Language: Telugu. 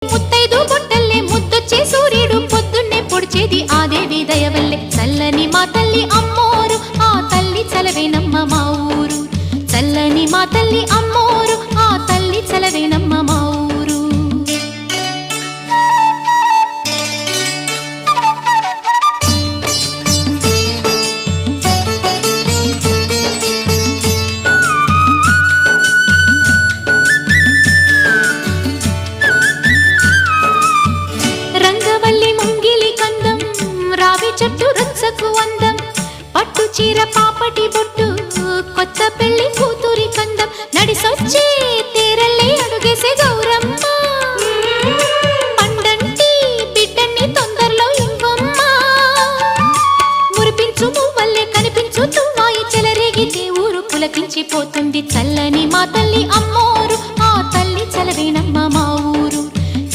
ముత్తైదు బొట్టల్లే ముద్దొచ్చే సూర్యుడు పొద్దున్నే పొడిచేది ఆ దేవి దయవల్లే చల్లని మా తల్లి అమ్మోరు ఆ తల్లి చలవేనమ్మ మా ఊరు చల్లని మా తల్లి అమ్మోరు ఆ తల్లి చలవేనమ్మ మా ఊరు చెట్టు రచ్చకు అందం పట్టు చీర పాపటి బొట్టు కొత్త పెళ్లి కూతురి కందం నడిసొచ్చే తీరల్లే అడుగేసే గౌరమ్మ పండంటి బిడ్డన్ని తొందరలో ఇంకొమ్మ మురిపించు మువ్వల్లే కనిపించు తుమ్మాయి చెలరేగితే ఊరు పులకించిపోతుంది చల్లని మా తల్లి అమ్మో